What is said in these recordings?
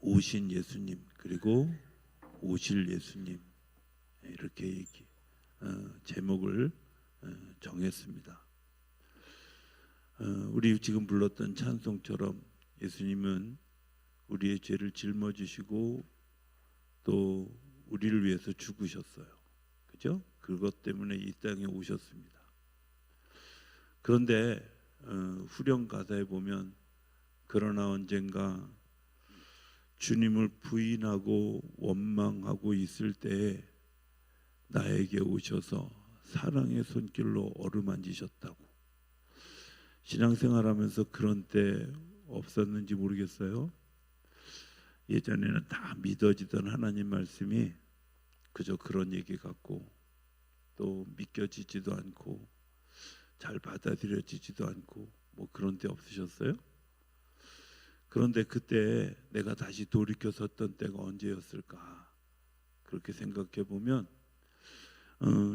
오신 예수님 그리고 오실 예수님 이렇게 제목을 정했습니다. 우리 지금 불렀던 찬송처럼 예수님은 우리의 죄를 짊어지시고 또 우리를 위해서 죽으셨어요. 그죠? 그것 때문에 이 땅에 오셨습니다. 그런데 후렴 가사에 보면 그러나 언젠가 주님을 부인하고 원망하고 있을 때에 나에게 오셔서 사랑의 손길로 어루만지셨다고. 신앙생활하면서 그런 때 없었는지 모르겠어요. 예전에는 다 믿어지던 하나님 말씀이 그저 그런 얘기 같고 또 믿겨지지도 않고 잘 받아들여지지도 않고 뭐 그런 때 없으셨어요? 그런데 그때 내가 다시 돌이켜 섰던 때가 언제였을까? 그렇게 생각해 보면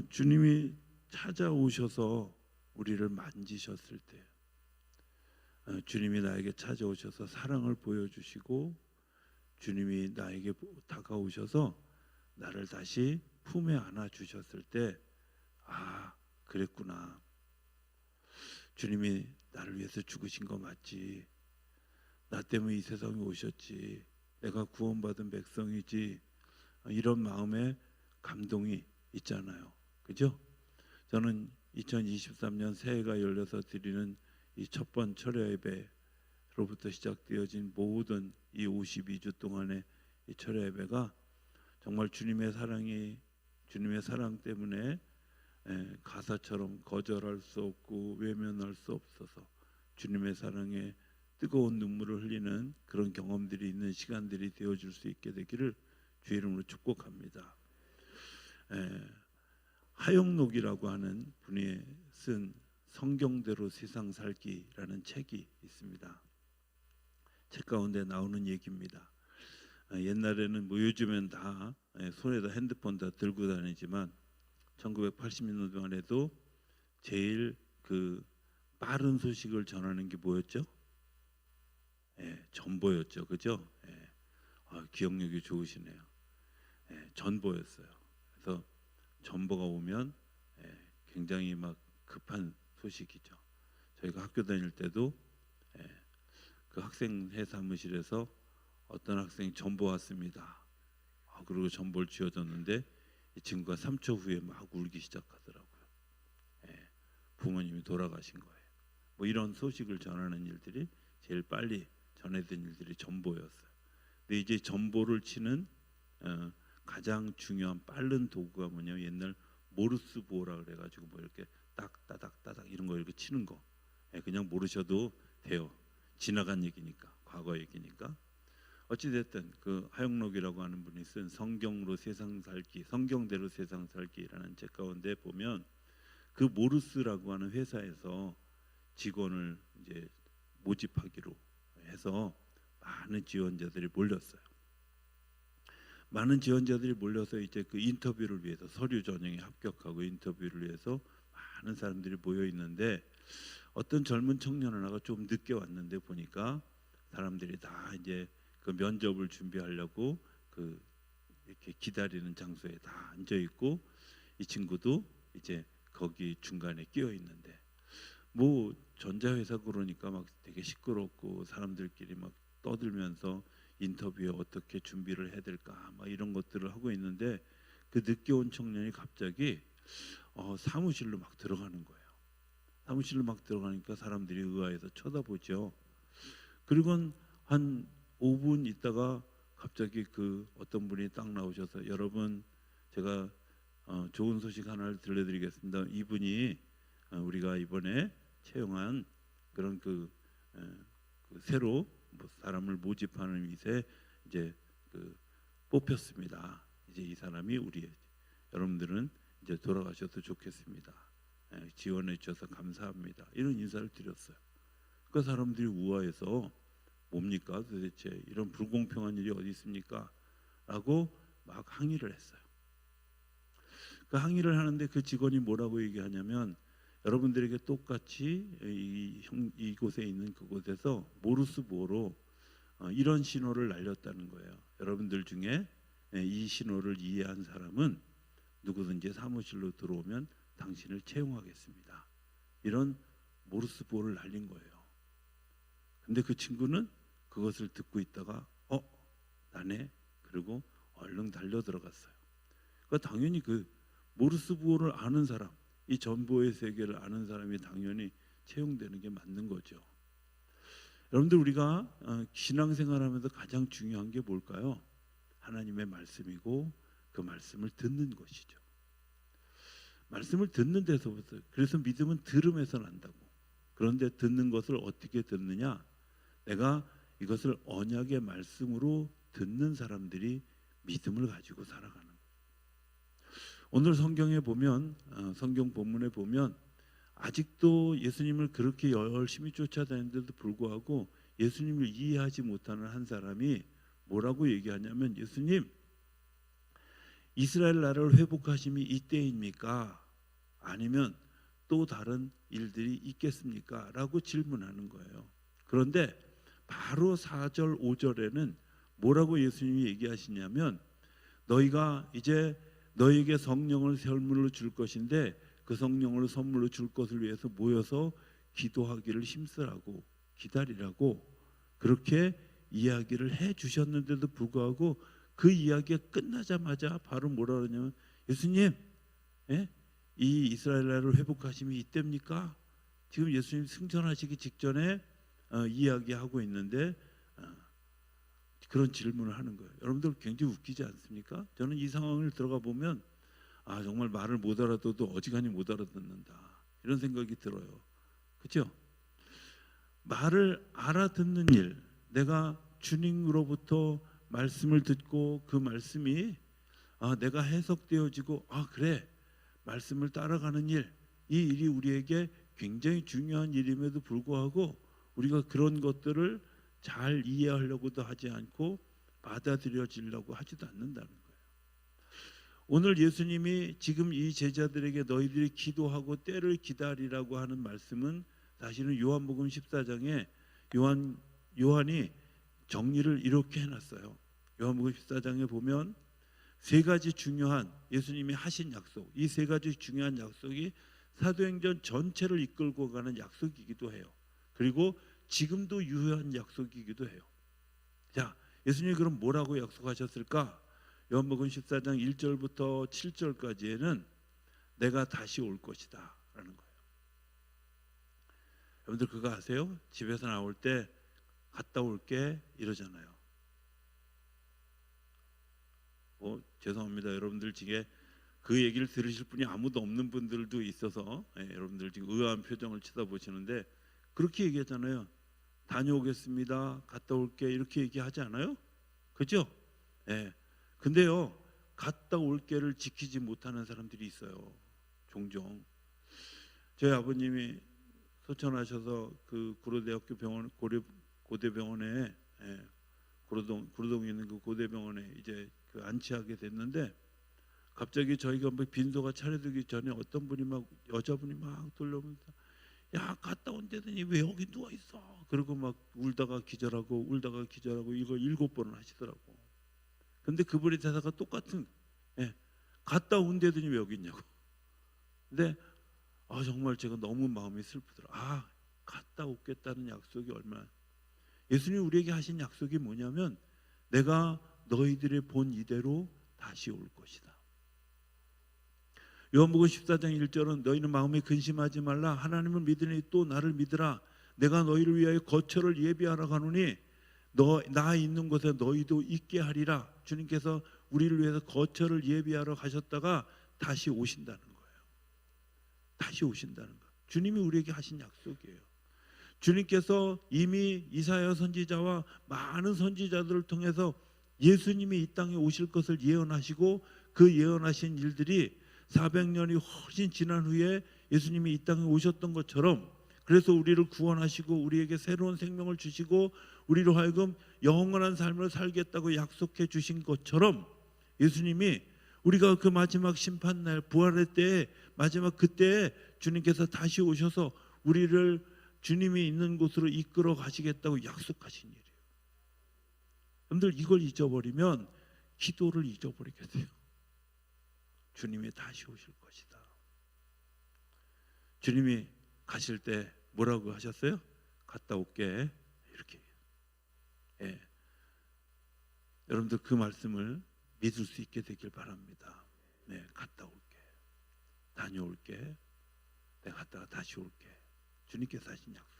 주님이 찾아오셔서 우리를 만지셨을 때, 주님이 나에게 찾아오셔서 사랑을 보여주시고 주님이 나에게 다가오셔서 나를 다시 품에 안아주셨을 때, 아, 그랬구나. 주님이 나를 위해서 죽으신 거 맞지. 나 때문에 이 세상에 오셨지. 내가 구원받은 백성이지. 이런 마음에 감동이 있잖아요. 그죠? 저는 2023년 새해가 열려서 드리는 이 첫 번 철야 예배로부터 시작되어진 모든 이 52주 동안의 이 철야 예배가 정말 주님의 사랑 때문에 가사처럼 거절할 수 없고 외면할 수 없어서 주님의 사랑에 뜨거운 눈물을 흘리는 그런 경험들이 있는 시간들이 되어줄 수 있게 되기를 주의 이름으로 축복합니다. 하영록이라고 하는 분이 쓴 성경대로 세상 살기라는 책이 있습니다. 책 가운데 나오는 얘기입니다. 옛날에는 뭐 요즘엔 다 손에다 핸드폰 다 들고 다니지만 1980년도만 해도 제일 그 빠른 소식을 전하는 게 뭐였죠? 전보였죠. 그죠? 기억력이 좋으시네요. 전보였어요. 그래서 전보가 오면 굉장히 막 급한 소식이죠. 저희가 학교 다닐 때도 그 학생회 사무실에서 어떤 학생이 전보 왔습니다. 그리고 전보를 쥐어줬는데 이 친구가 3초 후에 막 울기 시작하더라고요. 부모님이 돌아가신 거예요. 뭐 이런 소식을 전하는 일들이 제일 빨리 전해진 일들이 전보였어요. 근데 이제 전보를 치는 가장 중요한 빠른 도구가 뭐냐면 옛날 모르스 부호라 그래가지고 뭐 이렇게 딱따닥따닥 이런 거 이렇게 치는 거. 그냥 모르셔도 돼요. 지나간 얘기니까, 과거 얘기니까. 어찌됐든 그 하영록이라고 하는 분이 쓴 성경으로 세상 살기, 성경대로 세상 살기라는 책 가운데 보면 그 모르스라고 하는 회사에서 직원을 이제 모집하기로 해서 많은 지원자들이 몰렸어요. 많은 지원자들이 몰려서 이제 그 인터뷰를 위해서 서류 전형에 합격하고 인터뷰를 위해서 많은 사람들이 모여 있는데 어떤 젊은 청년 하나가 좀 늦게 왔는데 보니까 사람들이 다 이제 그 면접을 준비하려고 그 이렇게 기다리는 장소에 다 앉아 있고 이 친구도 이제 거기 중간에 끼어 있는데 뭐 전자회사 그러니까 막 되게 시끄럽고 사람들끼리 막 떠들면서 인터뷰에 어떻게 준비를 해야 될까 막 이런 것들을 하고 있는데 그 늦게 온 청년이 갑자기 사무실로 막 들어가는 거예요. 사무실로 막 들어가니까 사람들이 의아해서 쳐다보죠. 그리고 한 5분 있다가 갑자기 그 어떤 분이 딱 나오셔서 여러분 제가 좋은 소식 하나를 들려드리겠습니다. 이분이 우리가 이번에 채용한 그런 그 새로 사람을 모집하는 위세 이제 그 뽑혔습니다. 이제 이 사람이 우리 여러분들은 이제 돌아가셔도 좋겠습니다. 지원해 주셔서 감사합니다. 이런 인사를 드렸어요. 그 사람들이 우아해서 뭡니까 도대체 이런 불공평한 일이 어디 있습니까? 라고 막 항의를 했어요. 그 항의를 하는데 그 직원이 뭐라고 얘기하냐면 여러분들에게 똑같이 이곳에 있는 그곳에서 모르스 부호로 이런 신호를 날렸다는 거예요. 여러분들 중에 이 신호를 이해한 사람은 누구든지 사무실로 들어오면 당신을 채용하겠습니다. 이런 모르스보를 날린 거예요. 근데 그 친구는 그것을 듣고 있다가 나네? 그리고 얼른 달려 들어갔어요. 그러니까 당연히 그 모르스보를 아는 사람, 이 전보의 세계를 아는 사람이 당연히 채용되는 게 맞는 거죠. 여러분들, 우리가 신앙생활하면서 가장 중요한 게 뭘까요? 하나님의 말씀이고 그 말씀을 듣는 것이죠. 말씀을 듣는 데서부터, 그래서 믿음은 들음에서 난다고. 그런데 듣는 것을 어떻게 듣느냐? 내가 이것을 언약의 말씀으로 듣는 사람들이 믿음을 가지고 살아가는 거예요. 오늘 성경에 보면, 성경 본문에 보면 아직도 예수님을 그렇게 열심히 쫓아다니는데도 불구하고 예수님을 이해하지 못하는 한 사람이 뭐라고 얘기하냐면, 예수님, 이스라엘 나라를 회복하심이 이때입니까? 아니면 또 다른 일들이 있겠습니까? 라고 질문하는 거예요. 그런데 바로 4절 5절에는 뭐라고 예수님이 얘기하시냐면, 너희가 이제 너희에게 성령을 선물로 줄 것인데 그 성령을 선물로 줄 것을 위해서 모여서 기도하기를 힘쓰라고, 기다리라고 그렇게 이야기를 해 주셨는데도 불구하고 그 이야기가 끝나자마자 바로 뭐라 그러냐면, 예수님, 이 이스라엘 나라를 회복하심이 이때입니까? 지금 예수님 승천하시기 직전에 이야기하고 있는데 그런 질문을 하는 거예요. 여러분들 굉장히 웃기지 않습니까? 저는 이 상황을 들어가 보면 정말 말을 못 알아듣도 어지간히 못 알아듣는다, 이런 생각이 들어요. 그렇죠? 말을 알아듣는 일, 내가 주님으로부터 말씀을 듣고 그 말씀이 내가 해석되어지고 그래, 말씀을 따라가는 일, 이 일이 우리에게 굉장히 중요한 일임에도 불구하고 우리가 그런 것들을 잘 이해하려고도 하지 않고 받아들여지려고 하지도 않는다는 거예요. 오늘 예수님이 지금 이 제자들에게 너희들이 기도하고 때를 기다리라고 하는 말씀은 사실은 요한복음 14장에 요한이 정리를 이렇게 해놨어요. 요한복음 14장에 보면 세 가지 중요한 예수님이 하신 약속, 이 세 가지 중요한 약속이 사도행전 전체를 이끌고 가는 약속이기도 해요. 그리고 지금도 유효한 약속이기도 해요. 자, 예수님이 그럼 뭐라고 약속하셨을까? 요한복음 14장 1절부터 7절까지에는 내가 다시 올 것이다 라는 거예요. 여러분들 그거 아세요? 집에서 나올 때 갔다 올게 이러잖아요. 죄송합니다. 여러분들 중에 그 얘기를 들으실 분이 아무도 없는 분들도 있어서 여러분들 지금 의아한 표정을 쳐다보시는데, 그렇게 얘기하잖아요. 다녀오겠습니다. 갔다 올게, 이렇게 얘기하지 않아요? 그죠? 근데요, 갔다 올게를 지키지 못하는 사람들이 있어요. 종종. 저희 아버님이 소천하셔서 그 구로대학교 병원, 고대병원에, 구로동에 있는 그 고대병원에 이제 그 안치하게 됐는데, 갑자기 저희가 빈소가 차려들기 전에 어떤 분이 여자분이 막 돌려오면서, 야, 갔다 온다더니 왜 여기 누워 있어? 그리고 막 울다가 기절하고 이거 7번을 하시더라고. 근데 그분의 대사가 똑같은, 갔다 온다더니 왜 여기 있냐고. 근데 정말 제가 너무 마음이 슬프더라. 갔다 오겠다는 약속이 얼마나. 예수님이 우리에게 하신 약속이 뭐냐면, 내가 너희들의 본 이대로 다시 올 것이다. 요한복음 14장 1절은 너희는 마음에 근심하지 말라. 하나님을 믿으니 또 나를 믿으라. 내가 너희를 위하여 거처를 예비하러 가노니 나 있는 곳에 너희도 있게 하리라. 주님께서 우리를 위해서 거처를 예비하러 가셨다가 다시 오신다는 거예요. 다시 오신다는 거. 주님이 우리에게 하신 약속이에요. 주님께서 이미 이사야 선지자와 많은 선지자들을 통해서 예수님이 이 땅에 오실 것을 예언하시고, 그 예언하신 일들이 400년이 훨씬 지난 후에 예수님이 이 땅에 오셨던 것처럼, 그래서 우리를 구원하시고 우리에게 새로운 생명을 주시고 우리로 하여금 영원한 삶을 살겠다고 약속해 주신 것처럼, 예수님이 우리가 그 마지막 심판날 부활의 때에 마지막 그때에 주님께서 다시 오셔서 우리를 주님이 있는 곳으로 이끌어 가시겠다고 약속하신 일이에요. 여러분들 이걸 잊어버리면 기도를 잊어버리게 돼요. 주님이 다시 오실 것이다. 주님이 가실 때 뭐라고 하셨어요? 갔다 올게. 이렇게. 예. 여러분들 그 말씀을 믿을 수 있게 되길 바랍니다. 네, 갔다 올게. 다녀올게. 내가 갔다가 다시 올게. 주님께서 하신 약속.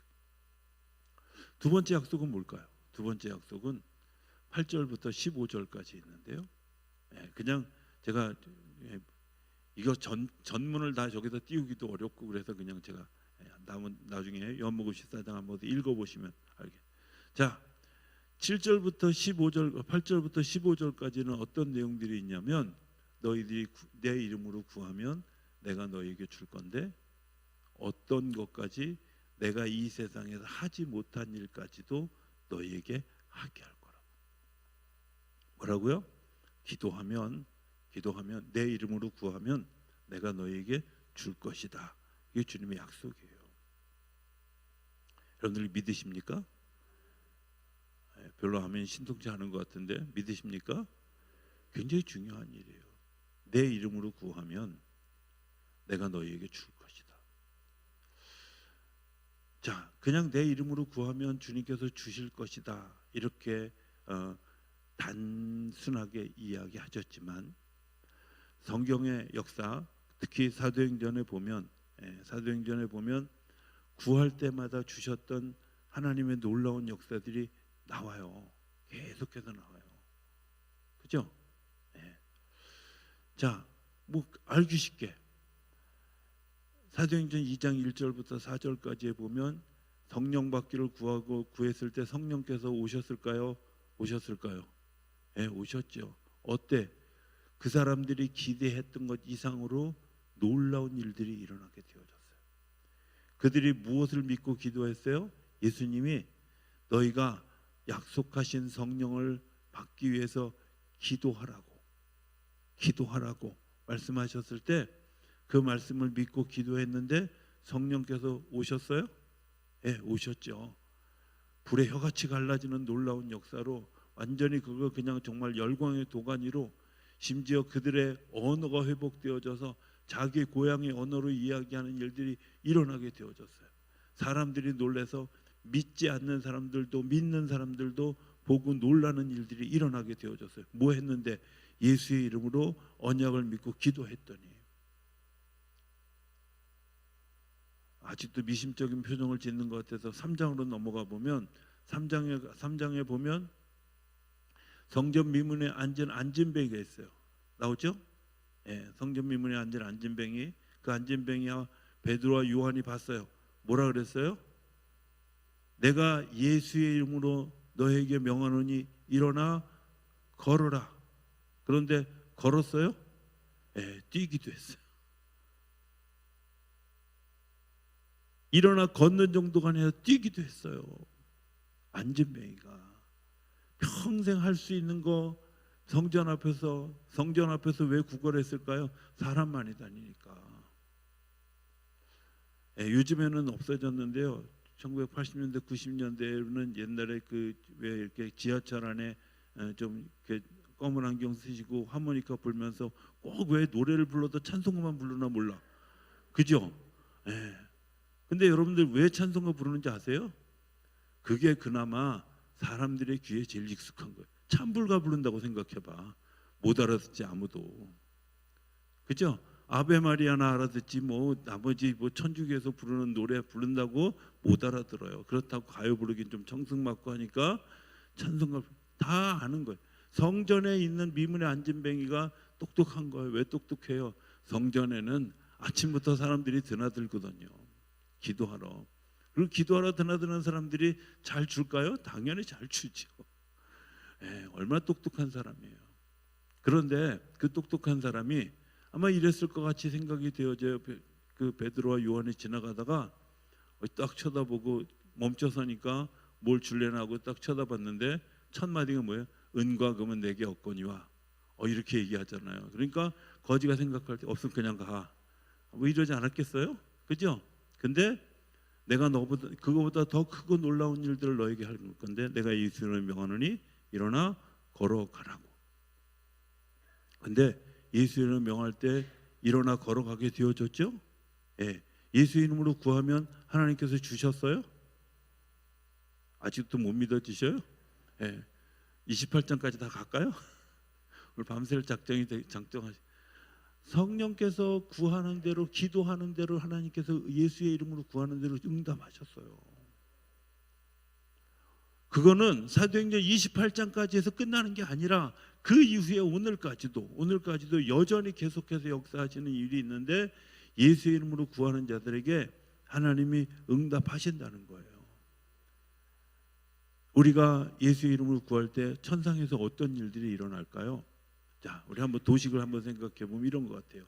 두 번째 약속은 뭘까요? 두 번째 약속은 8절부터 15절까지 있는데요. 그냥 제가 이거 전문을 다 저기다 띄우기도 어렵고 그래서 그냥 제가 나중에 요한복음 14장 한번 읽어보시면 알게. 자, 7절부터 15절, 8절부터 15절까지는 어떤 내용들이 있냐면 너희들이 내 이름으로 구하면 내가 너희에게 줄 건데 어떤 것까지 내가 이 세상에서 하지 못한 일까지도 너희에게 하게 할 거라고. 뭐라고요? 기도하면 내 이름으로 구하면 내가 너희에게 줄 것이다. 이게 주님의 약속이에요. 여러분들이 믿으십니까? 별로 하면 신통치 않은 것 같은데 믿으십니까? 굉장히 중요한 일이에요. 내 이름으로 구하면 내가 너희에게 줄 것이다. 자, 그냥 내 이름으로 구하면 주님께서 주실 것이다. 이렇게 단순하게 이야기하셨지만 성경의 역사, 특히 사도행전에 보면 구할 때마다 주셨던 하나님의 놀라운 역사들이 나와요. 계속해서 나와요. 그죠? 네. 자, 뭐 알기 쉽게 사도행전 2장 1절부터 4절까지에 보면 성령 받기를 구했을 때 성령께서 오셨을까요? 네, 오셨죠. 어때? 그 사람들이 기대했던 것 이상으로 놀라운 일들이 일어나게 되어졌어요. 그들이 무엇을 믿고 기도했어요? 예수님이 너희가 약속하신 성령을 받기 위해서 기도하라고 말씀하셨을 때 그 말씀을 믿고 기도했는데 성령께서 오셨어요? 네, 오셨죠. 불의 혀같이 갈라지는 놀라운 역사로 완전히 그거 그냥 정말 열광의 도가니로 심지어 그들의 언어가 회복되어져서 자기 고향의 언어로 이야기하는 일들이 일어나게 되어졌어요. 사람들이 놀라서 믿지 않는 사람들도 믿는 사람들도 보고 놀라는 일들이 일어나게 되어졌어요. 뭐 했는데? 예수의 이름으로 언약을 믿고 기도했더니. 아직도 미심적인 표정을 짓는 것 같아서 3장으로 넘어가 보면 3장에 보면 성전 미문에 앉은 안진뱅이가 있어요. 나오죠? 예, 성전 미문에 앉은 안진뱅이. 그 안진뱅이와 베드로와 요한이 봤어요. 뭐라 그랬어요? 내가 예수의 이름으로 너에게 명하노니 일어나 걸어라. 그런데 걸었어요? 예, 뛰기도 했어요. 일어나 걷는 정도가 아니라 뛰기도 했어요. 안진뱅이가 평생 할 수 있는 거 성전 앞에서 왜 구걸했을까요? 사람 많이 다니니까. 예, 요즘에는 없어졌는데요. 1980년대 90년대에는 옛날에 그 왜 이렇게 지하철 안에 좀 이렇게 검은 안경 쓰시고 하모니카 불면서 꼭 왜 노래를 불러도 찬송가만 부르나 몰라. 그죠? 예. 근데 여러분들 왜 찬송가 부르는지 아세요? 그게 그나마 사람들의 귀에 제일 익숙한 거예요. 찬불가 부른다고 생각해봐. 못 알아듣지 아무도. 그죠? 아베 마리아나 알아듣지 뭐 나머지 뭐 천주교에서 부르는 노래 부른다고 못 알아들어요. 그렇다고 가요 부르긴 좀 청승맞고 하니까 찬송가 다 아는 거예요. 성전에 있는 미문의 안진뱅이가 똑똑한 거예요. 왜 똑똑해요? 성전에는 아침부터 사람들이 드나들거든요. 기도하러. 그리고 기도하러 드나드는 사람들이 잘 줄까요? 당연히 잘 주죠. 예, 얼마나 똑똑한 사람이에요. 그런데 그 똑똑한 사람이 아마 이랬을 것 같이 생각이 되어져요. 그 베드로와 요한이 지나가다가 딱 쳐다보고 멈춰서니까 뭘 줄래나 하고 딱 쳐다봤는데 첫 마디가 뭐예요? 은과 금은 내게 없거니와. 이렇게 얘기하잖아요. 그러니까 거지가 생각할 때 없으면 그냥 가. 뭐 이러지 않았겠어요? 그죠? 근데 내가 그거보다 더 크고 놀라운 일들을 너에게 할 건데 내가 예수를 명하노니 일어나 걸어가라고. 근데 예수 이름을 명할 때 일어나 걸어가게 되어졌죠? 예. 예수 이름으로 구하면 하나님께서 주셨어요? 아직도 못 믿어지셔요? 예. 28장까지 다 갈까요? 오늘 밤샐 작정하시. 성령께서 구하는 대로, 기도하는 대로 하나님께서 예수의 이름으로 구하는 대로 응답하셨어요. 그거는 사도행전 28장까지 해서 끝나는 게 아니라 그 이후에 오늘까지도 여전히 계속해서 역사하시는 일이 있는데, 예수의 이름으로 구하는 자들에게 하나님이 응답하신다는 거예요. 우리가 예수의 이름으로 구할 때 천상에서 어떤 일들이 일어날까요? 자, 우리 한번 도식을 한번 생각해 보면 이런 것 같아요.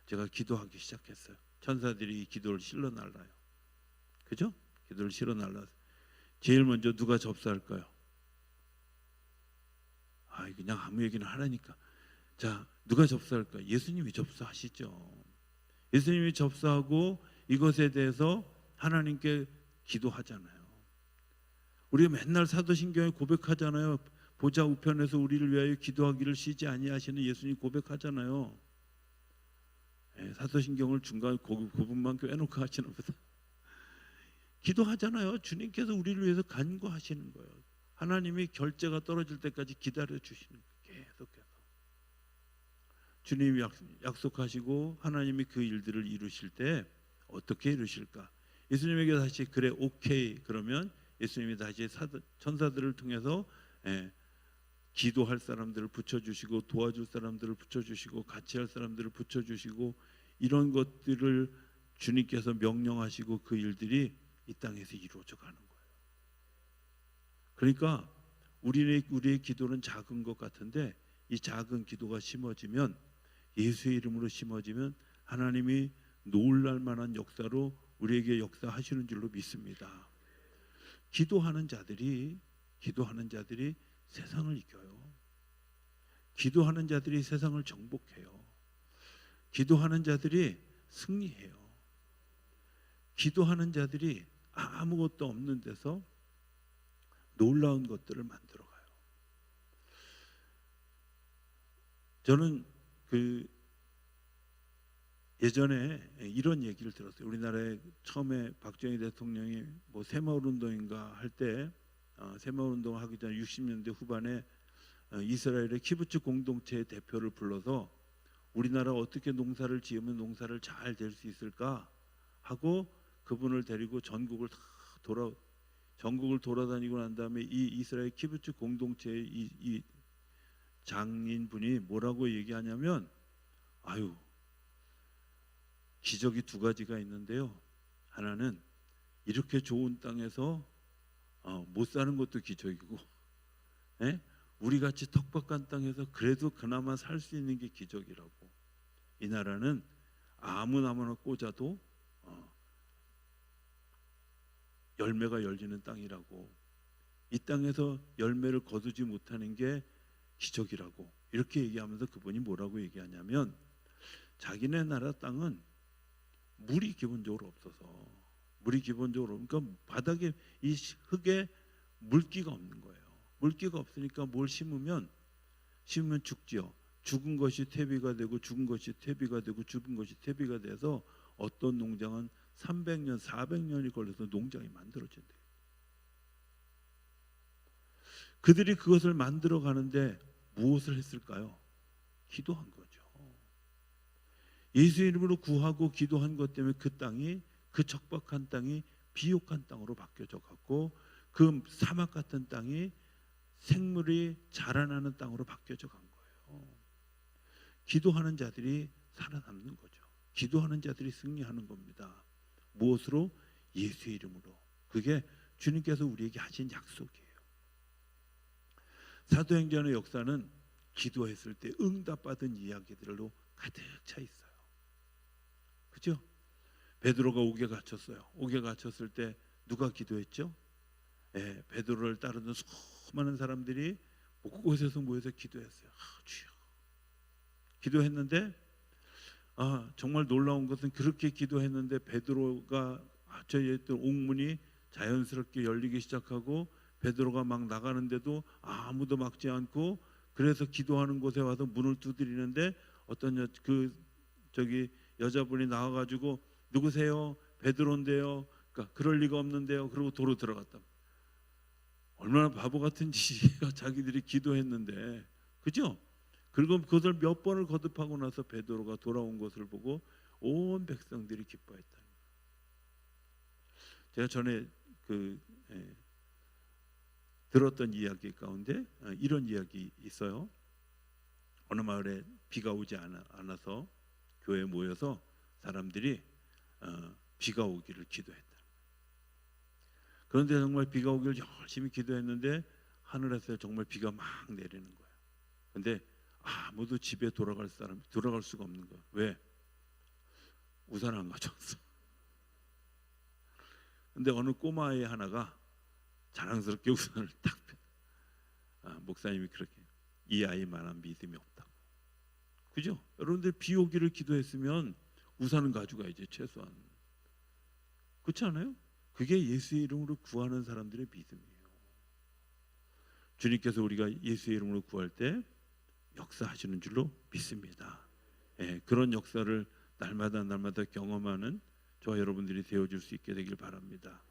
제가 기도하기 시작했어요. 천사들이 이 기도를 실어 날라요. 그죠? 기도를 실어 날라서 제일 먼저 누가 접수할까요? 그냥 아무 얘기나 하라니까. 자, 누가 접수할까요? 예수님이 접수하시죠. 예수님이 접수하고 이것에 대해서 하나님께 기도하잖아요. 우리가 맨날 사도신경에 고백하잖아요. 보좌 우편에서 우리를 위하여 기도하기를 쉬지 아니하시는 예수님 고백하잖아요. 사도신경을 중간 부분만 빼놓고 하시나 보다. 기도하잖아요. 주님께서 우리를 위해서 간구하시는 거예요. 하나님이 결제가 떨어질 때까지 기다려 주시는 거예요. 계속해서. 주님이 약속하시고 하나님이 그 일들을 이루실 때 어떻게 이루실까? 예수님에게 다시 그래 오케이 그러면 예수님이 다시 천사들을 통해서 기도할 사람들을 붙여주시고, 도와줄 사람들을 붙여주시고, 같이 할 사람들을 붙여주시고, 이런 것들을 주님께서 명령하시고 그 일들이 이 땅에서 이루어져 가는 거예요. 그러니까 우리의 기도는 작은 것 같은데, 이 작은 기도가 심어지면, 예수의 이름으로 심어지면 하나님이 놀랄 만한 역사로 우리에게 역사하시는 줄로 믿습니다. 기도하는 자들이 세상을 이겨요. 기도하는 자들이 세상을 정복해요. 기도하는 자들이 승리해요. 기도하는 자들이 아무것도 없는 데서 놀라운 것들을 만들어가요. 저는 예전에 이런 얘기를 들었어요. 우리나라에 처음에 박정희 대통령이 새마을운동인가 할 때, 새마을운동 하기 전 60년대 후반에 이스라엘의 키부츠 공동체의 대표를 불러서 우리나라 어떻게 농사를 지으면 농사를 잘 될 수 있을까 하고 그분을 데리고 전국을 돌아다니고 난 다음에 이 이스라엘 키부츠 공동체의 이 장인분이 뭐라고 얘기하냐면, 기적이 두 가지가 있는데요. 하나는 이렇게 좋은 땅에서 못 사는 것도 기적이고, 우리 같이 턱박한 땅에서 그래도 그나마 살 수 있는 게 기적이라고. 이 나라는 아무나 꽂아도 열매가 열리는 땅이라고. 이 땅에서 열매를 거두지 못하는 게 기적이라고. 이렇게 얘기하면서 그분이 뭐라고 얘기하냐면, 자기네 나라 땅은 물이 기본적으로 없어서, 그러니까 바닥에 이 흙에 물기가 없는 거예요. 물기가 없으니까 뭘 심으면 죽지요. 죽은 것이 퇴비가 되고, 죽은 것이 퇴비가 되고, 죽은 것이 퇴비가 돼서 어떤 농장은 300년, 400년이 걸려서 농장이 만들어진대요. 그들이 그것을 만들어 가는데 무엇을 했을까요? 기도한 거죠. 예수 이름으로 구하고 기도한 것 때문에 그 땅이, 그 척박한 땅이 비옥한 땅으로 바뀌어져 갔고, 그 사막 같은 땅이 생물이 자라나는 땅으로 바뀌어져 간 거예요. 기도하는 자들이 살아남는 거죠. 기도하는 자들이 승리하는 겁니다. 무엇으로? 예수의 이름으로. 그게 주님께서 우리에게 하신 약속이에요. 사도행전의 역사는 기도했을 때 응답받은 이야기들로 가득 차 있어요. 그죠? 베드로가 옥에 갇혔어요. 옥에 갇혔을 때 누가 기도했죠? 베드로를 따르는 수많은 사람들이 곳곳에서 모여서 기도했어요. 주여. 기도했는데 정말 놀라운 것은, 그렇게 기도했는데 베드로가 갇혀있던 옥문이 자연스럽게 열리기 시작하고 베드로가 막 나가는데도 아무도 막지 않고, 그래서 기도하는 곳에 와서 문을 두드리는데 어떤 저기 여자분이 나와가지고 누구세요? 베드로인데요. 그러니까 그럴 리가 없는데요. 그러고 도로 들어갔다. 얼마나 바보 같은 짓이야. 자기들이 기도했는데, 그죠? 그리고 그것을 몇 번을 거듭하고 나서 베드로가 돌아온 것을 보고 온 백성들이 기뻐했다. 제가 전에 들었던 이야기 가운데 이런 이야기 있어요. 어느 마을에 비가 오지 않아서 교회에 모여서 사람들이 비가 오기를 기도했다. 그런데 정말 비가 오기를 열심히 기도했는데 하늘에서 정말 비가 막 내리는 거예요. 근데 아무도 집에 돌아갈 수가 없는 거예요. 왜? 우산 안 가져왔어. 근데 어느 꼬마아이 하나가 자랑스럽게 우산을 딱 목사님이 그렇게, 이 아이만한 믿음이 없다고. 그죠? 여러분들 비 오기를 기도했으면 우산은 가져가야지 최소한. 그렇지 않아요? 그게 예수의 이름으로 구하는 사람들의 믿음이에요. 주님께서 우리가 예수의 이름으로 구할 때 역사하시는 줄로 믿습니다. 그런 역사를 날마다 경험하는 저와 여러분들이 되어줄 수 있게 되길 바랍니다.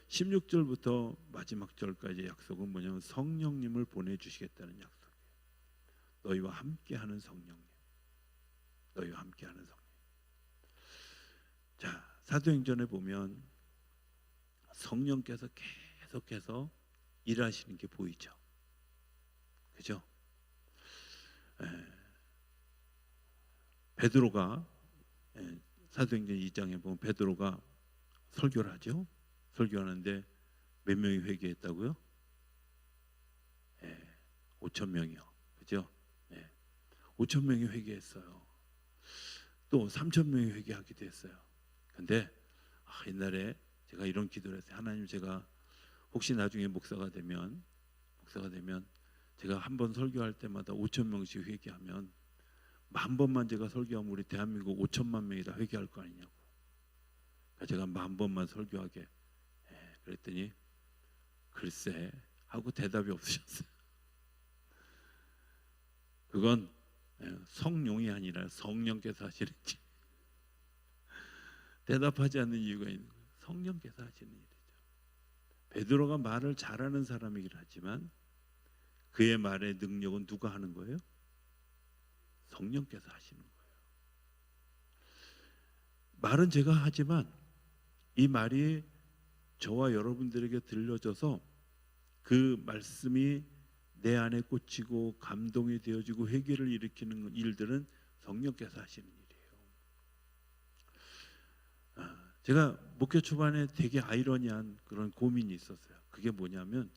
16절부터 마지막 절까지의 약속은 뭐냐면 성령님을 보내주시겠다는 약속이에요. 너희와 함께하는 성령님. 너희와 함께하는 성령. 자, 사도행전에 보면 성령께서 계속해서 일하시는 게 보이죠. 그죠? 베드로가 사도행전 2장에 보면 베드로가 설교를 하죠. 설교하는데 몇 명이 회개했다고요? 5천 명이요. 그죠? 5천 명이 회개했어요. 또 3천 명이 회개하기도 했어요. 근데 옛날에 제가 이런 기도를 했어요. 하나님, 제가 혹시 나중에 목사가 되면 제가 한 번 설교할 때마다 5천 명씩 회개하면 10,000번만 제가 설교하면 우리 대한민국 5천만 명이 다 회개할 거 아니냐고. 제가 10,000번만 설교하게. 그랬더니 글쎄 하고 대답이 없으셨어요. 그건 성령이 아니라 성령께서 하시는지 대답하지 않는 이유가 있는 거예요. 성령께서 하시는 일이죠. 베드로가 말을 잘하는 사람이긴 하지만 그의 말의 능력은 누가 하는 거예요? 성령께서 하시는 거예요. 말은 제가 하지만 이 말이 저와 여러분들에게 들려져서 그 말씀이 내 안에 꽂히고 감동이 되어지고 회개를 일으키는 일들은 성령께서 하시는 일이에요. 제가 목회 초반에 되게 아이러니한 그런 고민이 있었어요. 그게 뭐냐면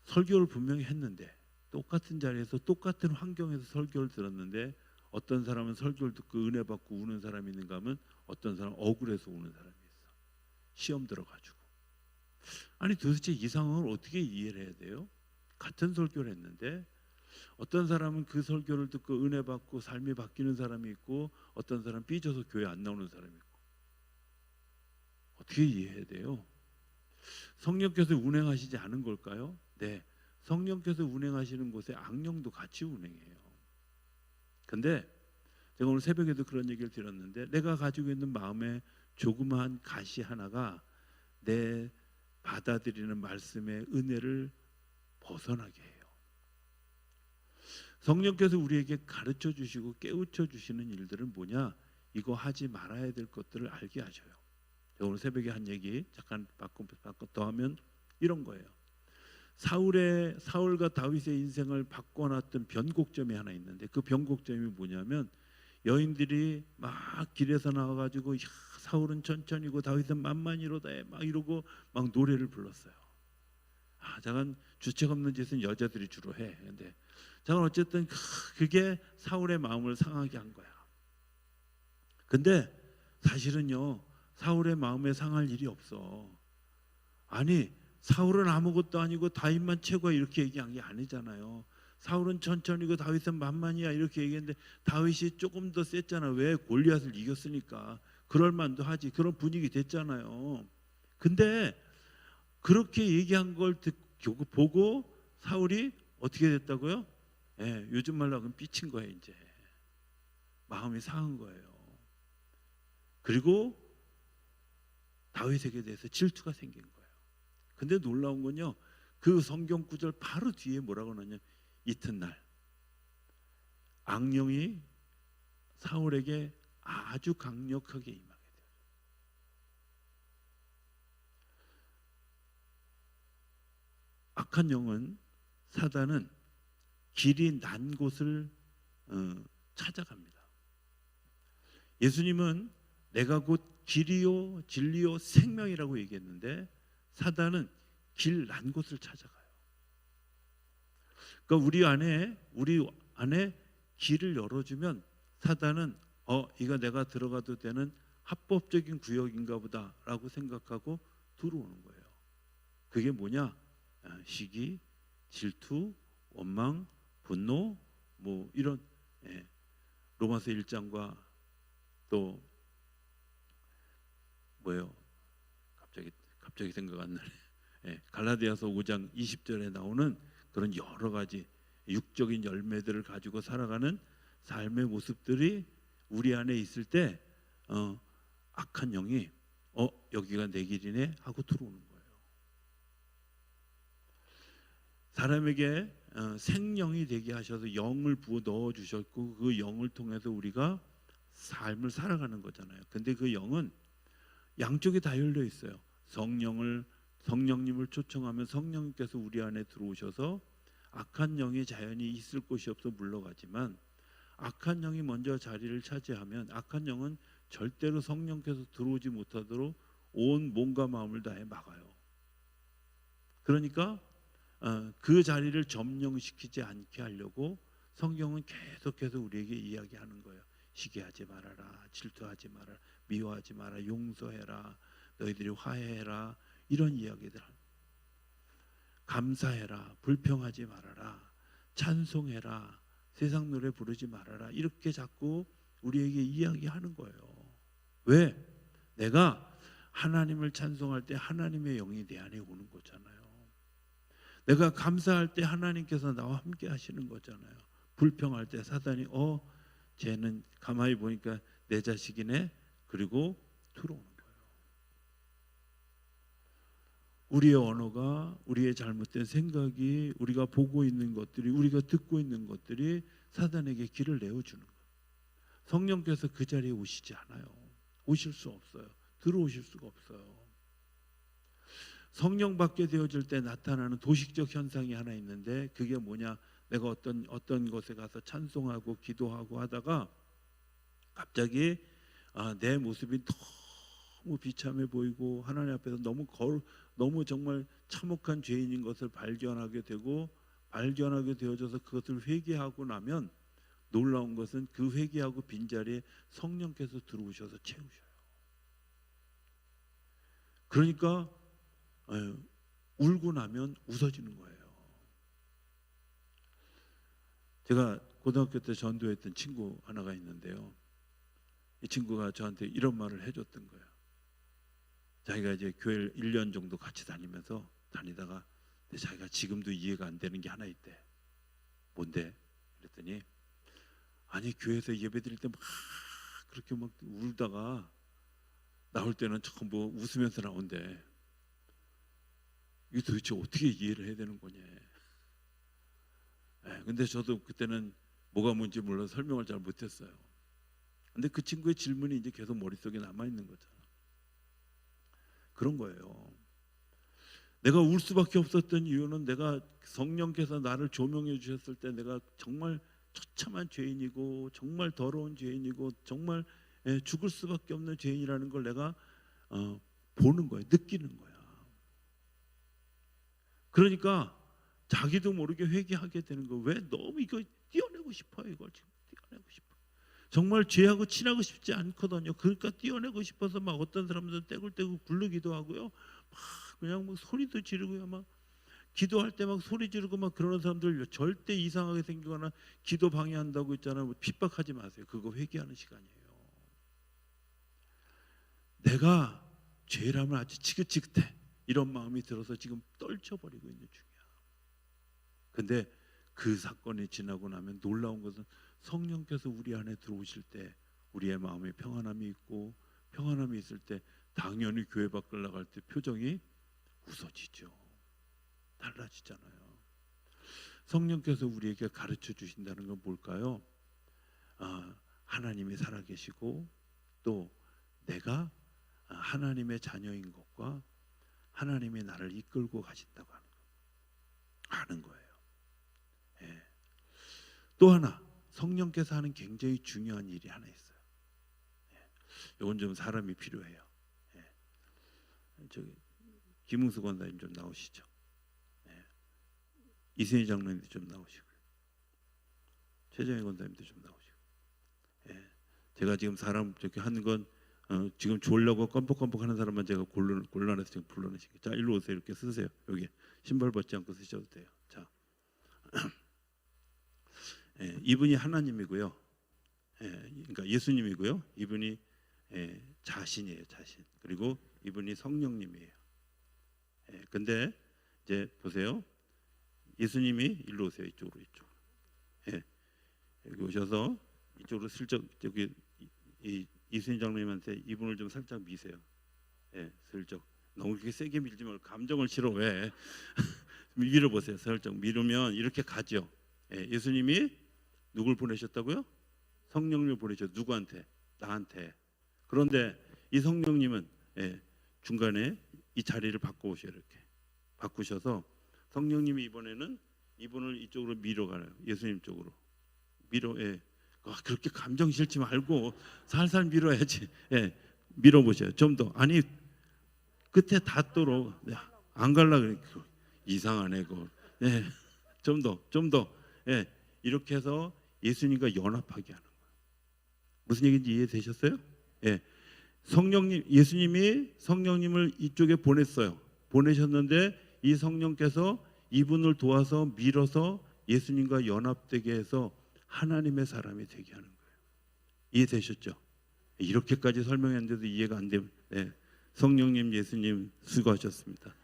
설교를 분명히 했는데 똑같은 자리에서 똑같은 환경에서 설교를 들었는데 어떤 사람은 설교를 듣고 은혜 받고 우는 사람이 있는가 하면 어떤 사람은 억울해서 우는 사람이 있어. 시험 들어가지고. 아니 도대체 이 상황을 어떻게 이해를 해야 돼요? 같은 설교를 했는데 어떤 사람은 그 설교를 듣고 은혜 받고 삶이 바뀌는 사람이 있고 어떤 사람은 삐져서 교회 안 나오는 사람이 있고. 어떻게 이해해야 돼요? 성령께서 운행하시지 않은 걸까요? 네, 성령께서 운행하시는 곳에 악령도 같이 운행해요. 근데 제가 오늘 새벽에도 그런 얘기를 드렸는데 내가 가지고 있는 마음에 조그마한 가시 하나가 내 받아들이는 말씀의 은혜를 벗어나게 해요. 성령께서 우리에게 가르쳐 주시고 깨우쳐 주시는 일들은 뭐냐? 이거 하지 말아야 될 것들을 알게 하셔요. 제가 오늘 새벽에 한 얘기 잠깐 바꿔 더하면 이런 거예요. 사울과 다윗의 인생을 바꿔놨던 변곡점이 하나 있는데 그 변곡점이 뭐냐면 여인들이 막 길에서 나와가지고 야, 사울은 천천히고 다윗은 만만히로다 막 이러고 막 노래를 불렀어요. 잠깐 주책 없는 짓은 여자들이 주로 해. 근데 잠깐 어쨌든 그게 사울의 마음을 상하게 한 거야. 근데 사실은요 사울의 마음에 상할 일이 없어. 아니 사울은 아무것도 아니고 다윗만 최고야 이렇게 얘기한 게 아니잖아요. 사울은 천천히고 다윗은 만만이야 이렇게 얘기했는데 다윗이 조금 더 셌잖아. 왜? 골리앗을 이겼으니까. 그럴 만도 하지. 그런 분위기 됐잖아요. 근데 그렇게 얘기한 걸 보고 사울이 어떻게 됐다고요? 예, 요즘 말로 하면 삐친 거예요. 이제 마음이 상한 거예요. 그리고 다윗에게 대해서 질투가 생긴 거예요. 근데 놀라운 건요, 그 성경 구절 바로 뒤에 뭐라고 하냐, 이튿날 악령이 사울에게 아주 강력하게 임하게 돼요. 악한 영은, 사단은 길이 난 곳을 찾아갑니다. 예수님은 내가 곧 길이요 진리요 생명이라고 얘기했는데, 사단은 길 난 곳을 찾아가요. 그러니까 우리 안에 길을 열어주면 사단은 이거 내가 들어가도 되는 합법적인 구역인가 보다라고 생각하고 들어오는 거예요. 그게 뭐냐? 시기, 질투, 원망, 분노, 뭐 이런, 로마서 1장과 또 뭐예요? 갑자기 생각 안 나네. 갈라디아서 5장 20절에 나오는 그런 여러 가지 육적인 열매들을 가지고 살아가는 삶의 모습들이 우리 안에 있을 때 악한 영이 여기가 내 길이네 하고 들어오는 거예요. 사람에게 생명이 되게 하셔서 영을 부어 넣어 주셨고, 그 영을 통해서 우리가 삶을 살아가는 거잖아요. 근데 그 영은 양쪽에 다 열려 있어요. 성령님을 초청하면 성령님께서 우리 안에 들어오셔서 악한 영이 자연히 있을 곳이 없어 물러가지만, 악한 영이 먼저 자리를 차지하면 악한 영은 절대로 성령께서 들어오지 못하도록 온 몸과 마음을 다해 막아요. 그러니까 그 자리를 점령시키지 않게 하려고 성경은 계속해서 우리에게 이야기하는 거예요. 시기하지 말아라, 질투하지 말아라, 미워하지 마라, 용서해라, 너희들이 화해해라, 이런 이야기들. 감사해라, 불평하지 말아라, 찬송해라, 세상 노래 부르지 말아라, 이렇게 자꾸 우리에게 이야기하는 거예요. 왜? 내가 하나님을 찬송할 때 하나님의 영이 내 안에 오는 거잖아요. 내가 감사할 때 하나님께서 나와 함께 하시는 거잖아요. 불평할 때 사단이 쟤는 가만히 보니까 내 자식이네, 그리고 들어오는 거예요. 우리의 언어가, 우리의 잘못된 생각이, 우리가 보고 있는 것들이, 우리가 듣고 있는 것들이 사단에게 길을 내어주는 거예요. 성령께서 그 자리에 오시지 않아요. 오실 수 없어요. 들어오실 수가 없어요. 성령 받게 되어질 때 나타나는 도식적 현상이 하나 있는데, 그게 뭐냐? 내가 어떤 곳에 가서 찬송하고 기도하고 하다가 갑자기 내 모습이 너무 비참해 보이고 하나님 앞에서 너무 정말 참혹한 죄인인 것을 발견하게 되어져서 그것을 회개하고 나면, 놀라운 것은 그 회개하고 빈자리에 성령께서 들어오셔서 채우셔요. 그러니까 울고 나면 웃어지는 거예요. 제가 고등학교 때 전도했던 친구 하나가 있는데요, 이 친구가 저한테 이런 말을 해줬던 거예요. 자기가 이제 교회를 1년 정도 같이 다니다가 자기가 지금도 이해가 안 되는 게 하나 있대. 뭔데? 그랬더니, 아니 교회에서 예배 드릴 때 막 그렇게 막 울다가 나올 때는 전부 웃으면서 나온대. 이게 도대체 어떻게 이해를 해야 되는 거냐. 근데 저도 그때는 뭐가 뭔지 몰라서 설명을 잘 못했어요. 근데 그 친구의 질문이 이제 계속 머릿속에 남아있는 거죠. 그런 거예요. 내가 울 수밖에 없었던 이유는, 내가 성령께서 나를 조명해 주셨을 때 내가 정말 처참한 죄인이고 정말 더러운 죄인이고 정말 죽을 수밖에 없는 죄인이라는 걸 내가 보는 거예요. 느끼는 거야. 그러니까 자기도 모르게 회개하게 되는 거예요. 왜? 너무 이거 띄어내고 싶어요. 이걸 지금 띄어내고 싶어. 정말 죄하고 친하고 싶지 않거든요. 그러니까 띄어내고 싶어서 막 어떤 사람들은 떼굴떼굴 굴르기도 하고요. 막 그냥 막 소리도 지르고요. 막 기도할 때 막 소리 지르고 막 그러는 사람들 절대 이상하게 생기거나 기도 방해한다고 있잖아요. 핍박하지 마세요. 그거 회개하는 시간이에요. 내가 죄라면 아주 지긋지긋해. 이런 마음이 들어서 지금 떨쳐버리고 있는 중이야. 근데 그 사건이 지나고 나면 놀라운 것은 성령께서 우리 안에 들어오실 때 우리의 마음에 평안함이 있고, 평안함이 있을 때 당연히 교회 밖을 나갈 때 표정이 웃어지죠. 달라지잖아요. 성령께서 우리에게 가르쳐 주신다는 건 뭘까요? 하나님이 살아계시고 또 내가 하나님의 자녀인 것과 하나님이 나를 이끌고 가신다고 하는 거예요. 예. 또 하나 성령께서 하는 굉장히 중요한 일이 하나 있어요. 예. 이건 좀 사람이 필요해요. 예. 저기 김웅수 권사님 좀 나오시죠. 예. 이세희 장로님도 좀 나오시고요. 최정희 권사님도 좀 나오시고. 예. 제가 지금 사람 저렇게 하는 건 지금 졸려고 껌뻑껌뻑 하는 사람만 제가 곤란해서 지금 불러내시고, 자 일로 오세요. 이렇게 쓰세요. 여기 신발 벗지 않고 쓰셔도 돼요. 자, 예, 이분이 하나님이고요. 예, 그러니까 예수님이고요. 이분이 자신이에요, 자신. 그리고 이분이 성령님이에요. 예, 근데 이제 보세요. 예수님이 일로 오세요. 이쪽으로. 예, 여기 오셔서 이쪽으로 슬쩍 저기 이순희 장로님한테 이분을 좀 살짝 미세요. 예, 슬쩍. 너무 그렇게 세게 밀지 말고 감정을 실어 왜? 밀어보세요. 살짝 밀으면 이렇게 가죠. 예, 예수님이 누굴 보내셨다고요? 성령님을 보내셨죠. 누구한테? 나한테. 그런데 이 성령님은 중간에 이 자리를 바꿔오셔요. 이렇게 바꾸셔서 성령님이 이번에는 이분을 이쪽으로 밀어가요. 예수님 쪽으로 밀어. 그렇게 감정 실지 말고 살살 밀어야지. 밀어보세요. 좀 더. 아니 끝에 닿도록. 안 갈라 그러니까 이상하네 그거. 좀 더. 이렇게 해서 예수님과 연합하게 하는 거예요. 무슨 얘기인지 이해되셨어요? 성령님, 예수님이 성령님을 이쪽에 보냈어요. 보내셨는데 이 성령께서 이분을 도와서 밀어서 예수님과 연합되게 해서 하나님의 사람이 되게 하는 거예요. 이해되셨죠? 이렇게까지 설명했는데도 이해가 안 되면 성령님, 예수님 수고하셨습니다.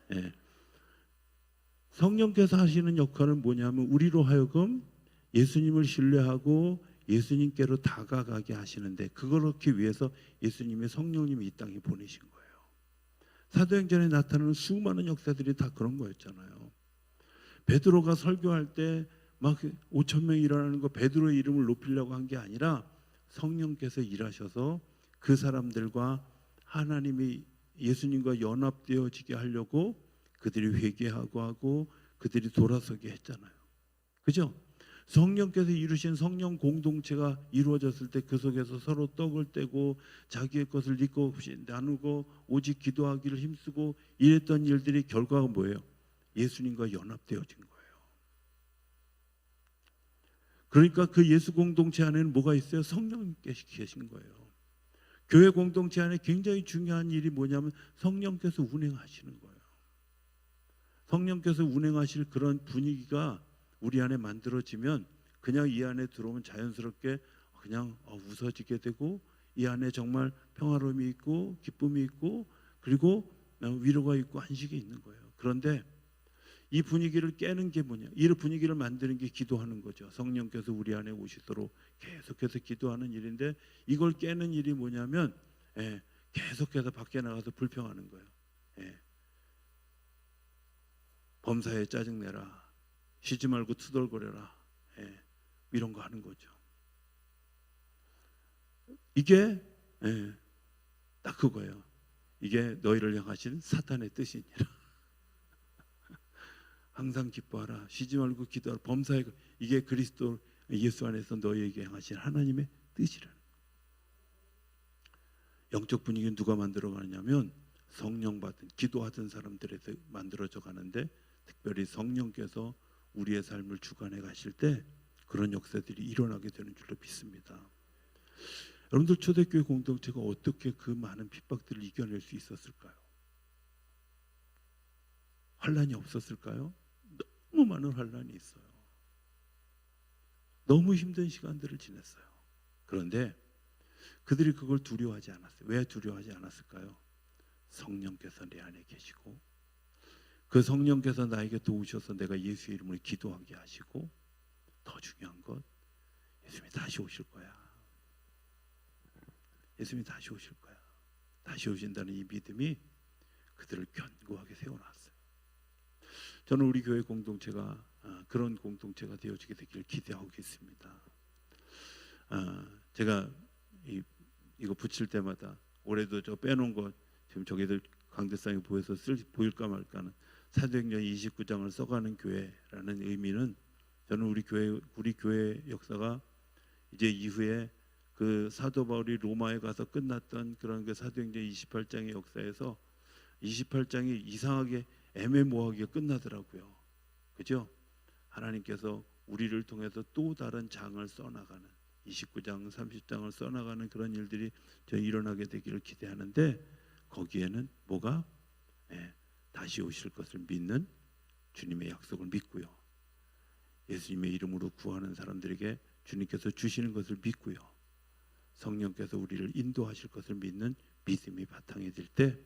성령께서 하시는 역할은 뭐냐면 우리로 하여금 예수님을 신뢰하고 예수님께로 다가가게 하시는데, 그렇기 위해서 예수님의 성령님이 이 땅에 보내신 거예요. 사도행전에 나타나는 수많은 역사들이 다 그런 거였잖아요. 베드로가 설교할 때 막 5천 명이 일어나는 거 베드로의 이름을 높이려고 한 게 아니라 성령께서 일하셔서 그 사람들과 하나님이 예수님과 연합되어지게 하려고 그들이 회개하고 하고 그들이 돌아서게 했잖아요. 그죠? 성령께서 이루신 성령 공동체가 이루어졌을 때 그 속에서 서로 떡을 떼고 자기의 것을 네 것 없이 나누고 오직 기도하기를 힘쓰고 이랬던 일들이 결과가 뭐예요? 예수님과 연합되어진 거예요. 그러니까 그 예수 공동체 안에는 뭐가 있어요? 성령님께서 계신 거예요. 교회 공동체 안에 굉장히 중요한 일이 뭐냐면 성령께서 운행하시는 거예요. 성령께서 운행하실 그런 분위기가 우리 안에 만들어지면 그냥 이 안에 들어오면 자연스럽게 그냥 웃어지게 되고 이 안에 정말 평화로움이 있고 기쁨이 있고 그리고 위로가 있고 안식이 있는 거예요. 그런데 이 분위기를 깨는 게 뭐냐? 이 분위기를 만드는 게 기도하는 거죠. 성령께서 우리 안에 오시도록 계속해서 기도하는 일인데, 이걸 깨는 일이 뭐냐면 계속해서 밖에 나가서 불평하는 거예요. 범사에 짜증내라, 쉬지 말고 투덜거려라, 이런 거 하는 거죠. 이게 딱 그거예요. 이게 너희를 향하신 사탄의 뜻이니라. 항상 기뻐하라, 쉬지 말고 기도하라, 범사에, 이게 그리스도 예수 안에서 너희에게 향하신 하나님의 뜻이라는 거예요. 영적 분위기는 누가 만들어가느냐면 성령 받은 기도하던 사람들에서 만들어져 가는데, 특별히 성령께서 우리의 삶을 주관해 가실 때 그런 역사들이 일어나게 되는 줄로 믿습니다. 여러분들 초대교회 공동체가 어떻게 그 많은 핍박들을 이겨낼 수 있었을까요? 환란이 없었을까요? 너무 많은 환란이 있어요. 너무 힘든 시간들을 지냈어요. 그런데 그들이 그걸 두려워하지 않았어요. 왜 두려워하지 않았을까요? 성령께서 내 안에 계시고 그 성령께서 나에게 도우셔서 내가 예수의 이름으로 기도하게 하시고, 더 중요한 것, 예수님이 다시 오실 거야. 예수님이 다시 오실 거야. 다시 오신다는 이 믿음이 그들을 견고하게 세워놨어요. 저는 우리 교회 공동체가 그런 공동체가 되어지게 되기를 기대하고 있습니다. 제가 이거 붙일 때마다 올해도 저 빼놓은 거 지금 저기들 강대상에 보여서 보일까 말까는 사도행전 29장을 써가는 교회라는 의미는, 저는 우리 교회 역사가 이제 이후에 그 사도 바울이 로마에 가서 끝났던 그런 그 사도행전 28장의 역사에서 28장이 이상하게 애매모호하게 끝나더라고요. 그죠? 하나님께서 우리를 통해서 또 다른 장을 써나가는, 29장 30장을 써나가는 그런 일들이 저 일어나게 되기를 기대하는데, 거기에는 뭐가? 다시 오실 것을 믿는 주님의 약속을 믿고요, 예수님의 이름으로 구하는 사람들에게 주님께서 주시는 것을 믿고요, 성령께서 우리를 인도하실 것을 믿는 믿음이 바탕이 될 때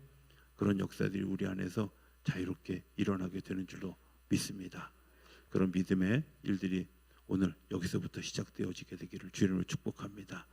그런 역사들이 우리 안에서 자유롭게 일어나게 되는 줄로 믿습니다. 그런 믿음의 일들이 오늘 여기서부터 시작되어지게 되기를 주님을 축복합니다.